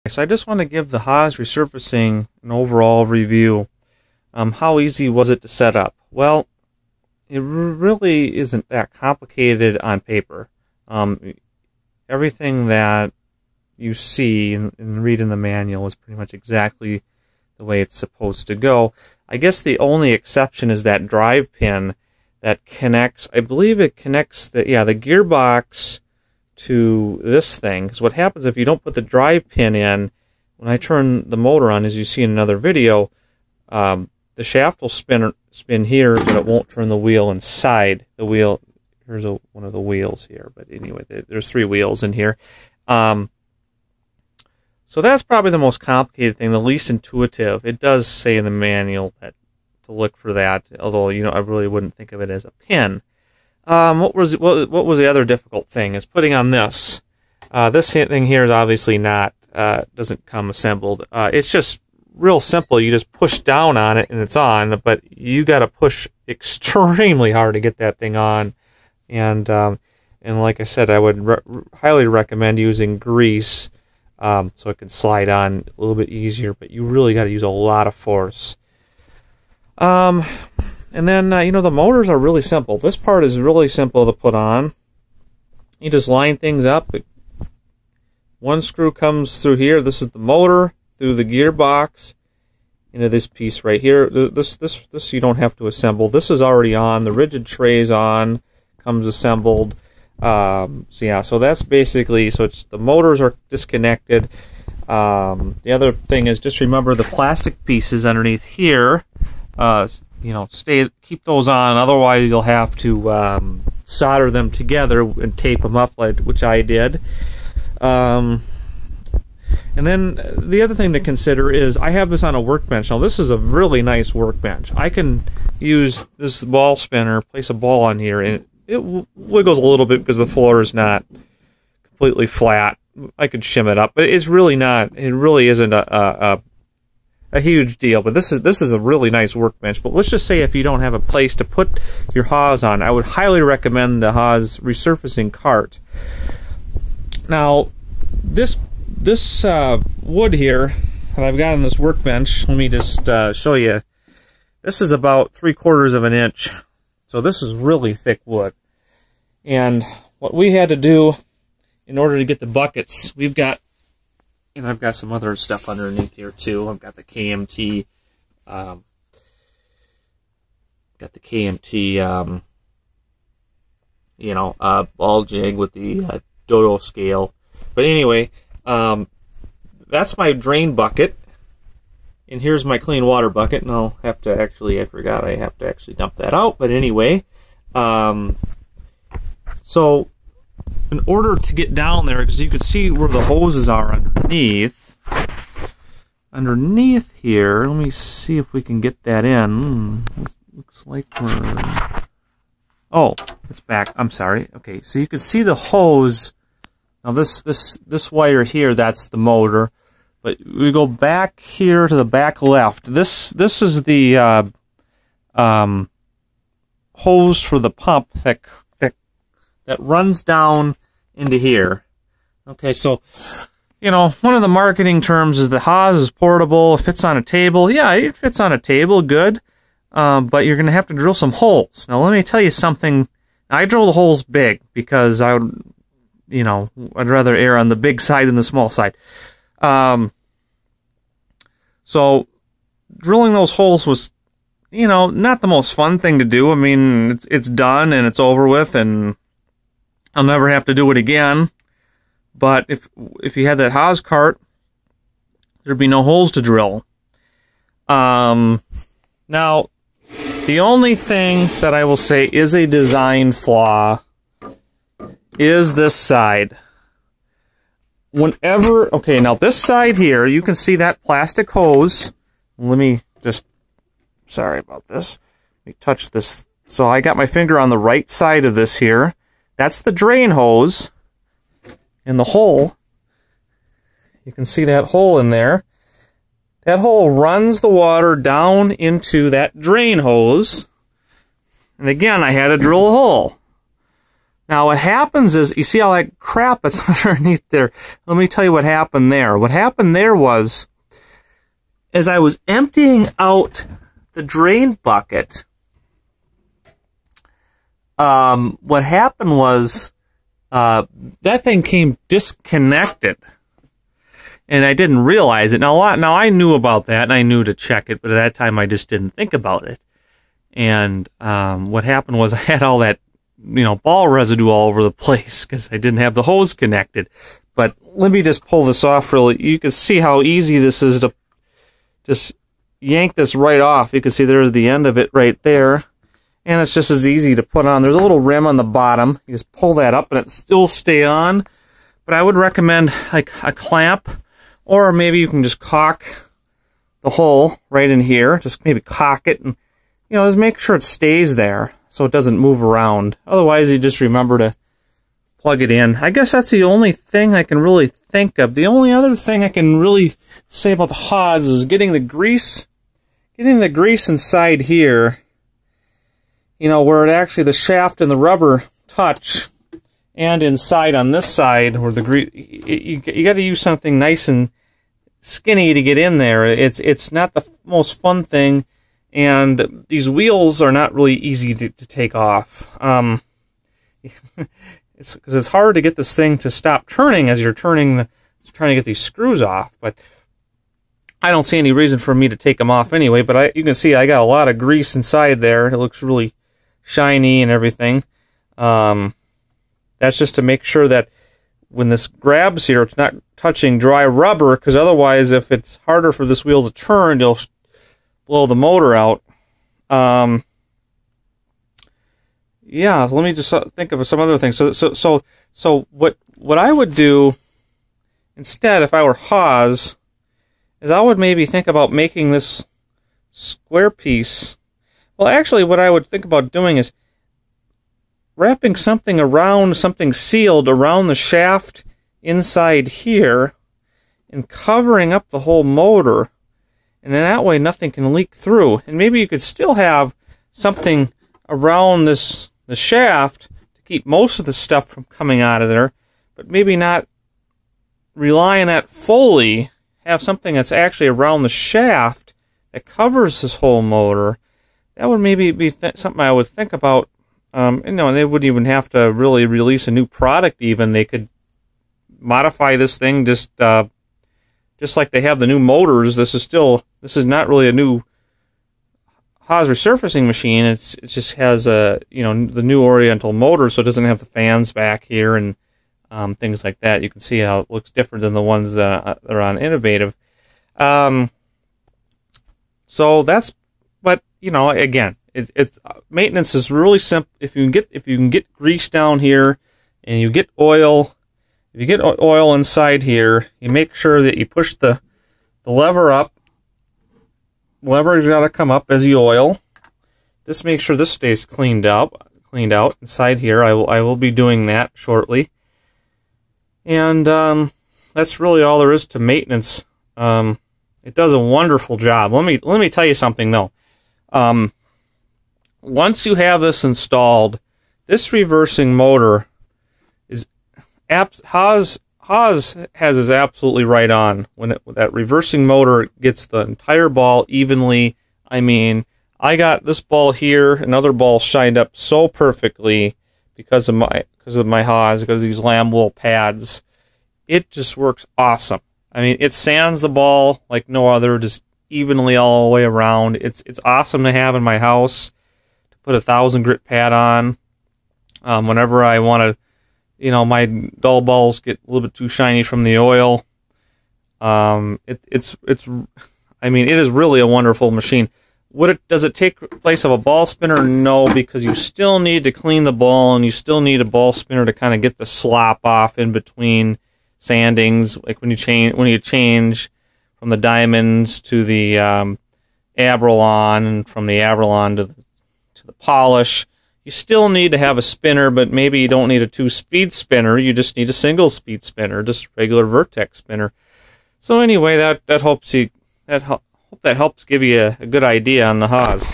So I just want to give the Haus Resurfacing an overall review. How easy was it to set up? Well, it really isn't that complicated on paper. Everything that you see and read in the manual is pretty much exactly the way it's supposed to go. I guess the only exception is that drive pin that connects, I believe it connects the gearbox to this thing. Because what happens if you don't put the drive pin in, when I turn the motor on, as you see in another video, the shaft will spin here, but it won't turn the wheel inside the wheel. Here's one of the wheels here, but anyway, there's 3 wheels in here. So that's probably the most complicated thing, the least intuitive. It does say in the manual that to look for that, although I really wouldn't think of it as a pin. What was the other difficult thing is putting on this. This thing here is obviously not doesn't come assembled. It's just real simple. You just push down on it and it's on, but you got to push extremely hard to get that thing on. And like I said, I would highly recommend using grease so it can slide on a little bit easier. But you really got to use a lot of force. And then, the motors are really simple. This part is really simple to put on. You just line things up. One screw comes through here. This is the motor, through the gearbox, into this piece right here. This you don't have to assemble. This is already on. The rigid tray's on, comes assembled. So that's basically, so it's the motors are disconnected. The other thing is just remember the plastic pieces underneath here. Keep those on, otherwise you'll have to solder them together and tape them up, which I did. And then the other thing to consider is I have this on a workbench. Now this is a really nice workbench. I can use this ball spinner, place a ball on here, and it wiggles a little bit because the floor is not completely flat. I could shim it up, but it's really not. It really isn't a huge deal, but this is a really nice workbench. But let's just say if you don't have a place to put your Haus on, I would highly recommend the Haus Resurfacing cart. Now, this wood here that I've got on this workbench, let me just show you. This is about 3/4 of an inch, so this is really thick wood. And what we had to do in order to get the buckets, and I've got some other stuff underneath here too. I've got the KMT, ball jig with the dodo scale. But anyway, that's my drain bucket, and here's my clean water bucket. And I'll have to I forgot I have to actually dump that out. But anyway, so in order to get down there, because you can see where the hoses are underneath here, let me see if we can get that in. Looks like it's back. I'm sorry. Okay, so you can see the hose. Now this wire here, that's the motor. But we go back here to the back left. This is the hose for the pump that runs down into here. Okay, so one of the marketing terms is the Haus is portable. It fits on a table. Yeah, it fits on a table, good. But you're going to have to drill some holes. Now, let me tell you something. I drill the holes big because I'd rather err on the big side than the small side. So drilling those holes was, not the most fun thing to do. I mean, it's done and it's over with, and I'll never have to do it again. But if you had that Haus cart, there'd be no holes to drill. Now, the only thing that I will say is a design flaw is this side. Okay, now this side here, you can see that plastic hose. Let me just, sorry about this. Let me touch this. So I got my finger on the right side of this here. That's the drain hose. And the hole, you can see that hole in there. That hole runs the water down into that drain hose. And again, I had to drill a hole. Now what happens is, you see all that crap that's underneath there? Let me tell you what happened there. What happened there was, as I was emptying out the drain bucket, what happened was that thing came disconnected. And I didn't realize it. Now I knew about that, and I knew to check it, but at that time I just didn't think about it. And what happened was I had all that, ball residue all over the place because I didn't have the hose connected. But let me just pull this off really. You can see how easy this is to just yank this right off. You can see there's the end of it right there. And it's just as easy to put on. There's a little rim on the bottom. You just pull that up and it still stay on. But I would recommend like a clamp, or maybe you can just caulk the hole right in here. Just maybe caulk it and, just make sure it stays there so it doesn't move around. Otherwise, you just remember to plug it in. I guess that's the only thing I can really think of. The only other thing I can really say about the Haus is getting the grease inside here, where it actually, the shaft and the rubber touch, and inside on this side where the grease, you got to use something nice and skinny to get in there. It's not the most fun thing, and these wheels are not really easy to take off. It's because it's hard to get this thing to stop turning as you're trying to get these screws off. But I don't see any reason for me to take them off anyway. But you can see I got a lot of grease inside there. It looks really shiny and everything. That's just to make sure that when this grabs here, it's not touching dry rubber, because otherwise, if it's harder for this wheel to turn, you'll blow the motor out. Yeah, let me just think of some other things. So what I would do instead, if I were Haus, is I would maybe think about making this square piece. Well, actually, what I would think about doing is wrapping something sealed around the shaft inside here and covering up the whole motor. And then that way nothing can leak through. And maybe you could still have something around the shaft to keep most of the stuff from coming out of there, but maybe not rely on that fully. Have something that's actually around the shaft that covers this whole motor. That would maybe be something I would think about. And they wouldn't even have to really release a new product even. They could modify this thing just like they have the new motors. This is not really a new Haus resurfacing machine. It just has the new Oriental motor, so it doesn't have the fans back here and things like that. You can see how it looks different than the ones that are on Innovative. So that's, but again, it's maintenance is really simple. If you can get grease down here, and you get oil, if you get oil inside here, you make sure that you push the lever up. Lever's got to come up as you oil. Just make sure this stays cleaned out inside here. I will be doing that shortly. And that's really all there is to maintenance. It does a wonderful job. Let me tell you something though. Once you have this installed, this reversing motor is Haus has absolutely right on. When that reversing motor gets the entire ball evenly, I mean, I got this ball here, another ball shined up so perfectly because of my Haus, because of these lamb wool pads. It just works awesome. I mean, it sands the ball like no other, just evenly all the way around. It's awesome to have in my house to put a 1000 grit pad on. Whenever I want to, my dull balls get a little bit too shiny from the oil. I mean, it is really a wonderful machine. Does it take place of a ball spinner? No, because you still need to clean the ball, and you still need a ball spinner to kind of get the slop off in between sandings, like when you change from the diamonds to the Abralon, and from the Abralon to the polish. You still need to have a spinner, but maybe you don't need a 2-speed spinner. You just need a single-speed spinner, just a regular Vertex spinner. So anyway, that helps give you a good idea on the Haus.